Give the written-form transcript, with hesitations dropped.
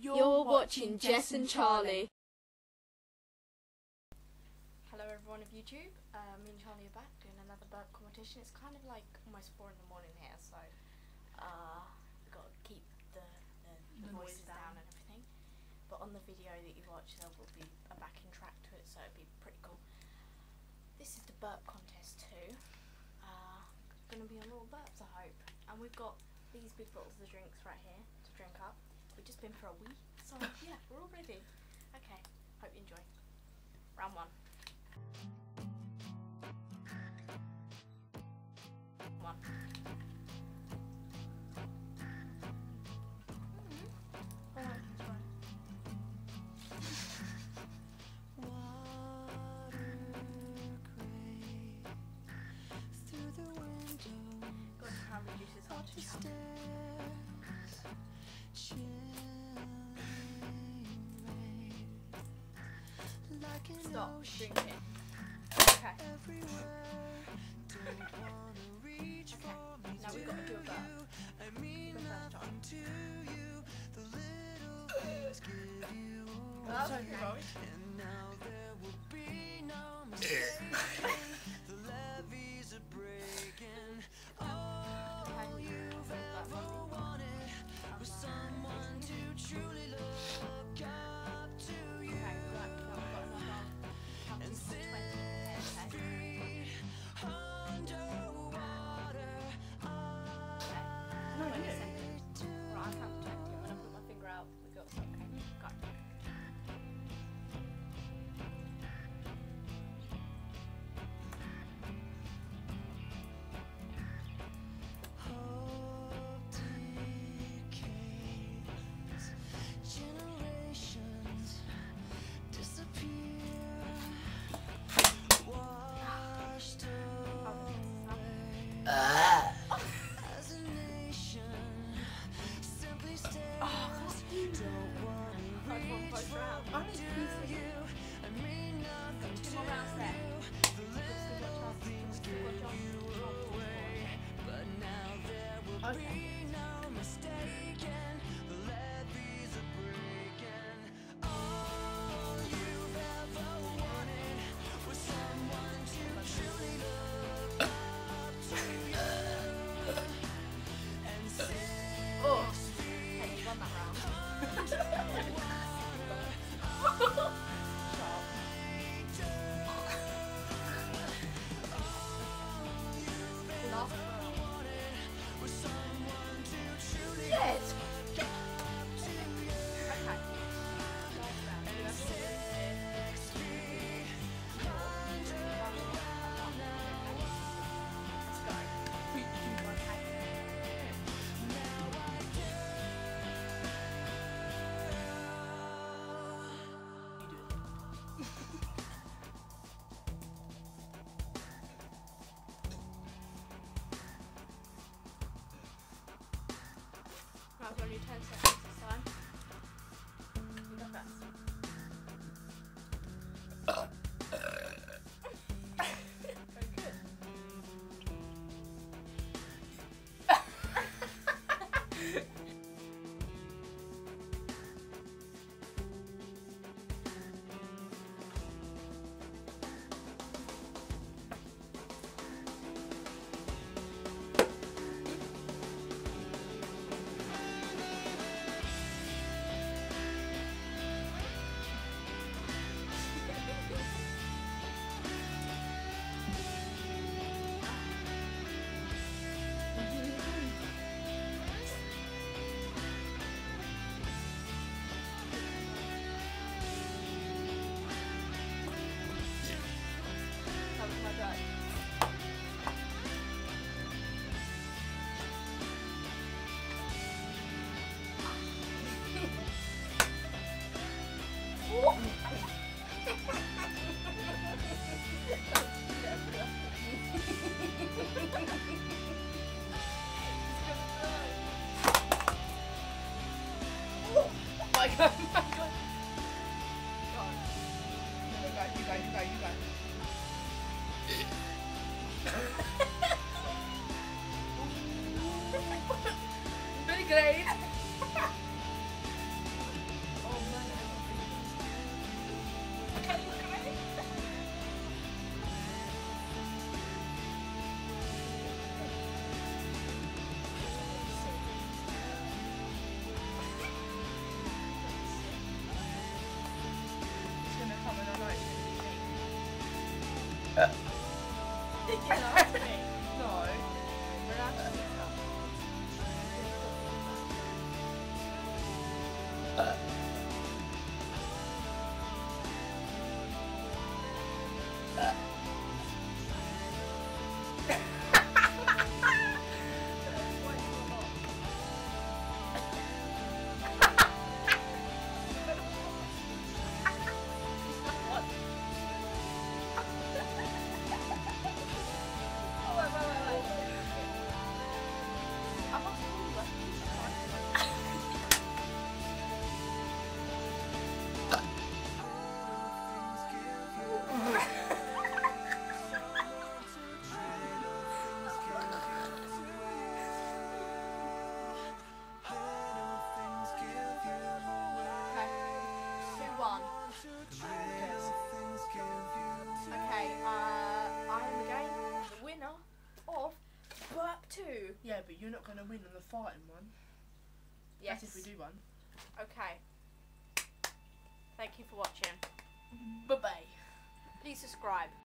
You're watching Jess and Charlie. Hello everyone of YouTube, me and Charlie are back doing another burp competition. It's kind of like almost 4 in the morning here, so we've got to keep the voices down and everything. But on the video that you watch there will be a backing track to it, so it'll be pretty cool. This is the burp contest too. Going to be on all burps I hope. And we've got these big bottles of drinks right here to drink up. We've just been for a wee, so yeah, we're all ready. Okay, hope you enjoy. Round 1. Stop drinking. Okay. Okay, now we've got to do a burp. I've only 10 seconds this time. You go first. Very good. Very great. No. Okay, I am again the winner of Burp 2. Yeah, but you're not going to win on the fighting one. Yes. That's if we do one. Okay. Thank you for watching. Bye-bye. Please subscribe.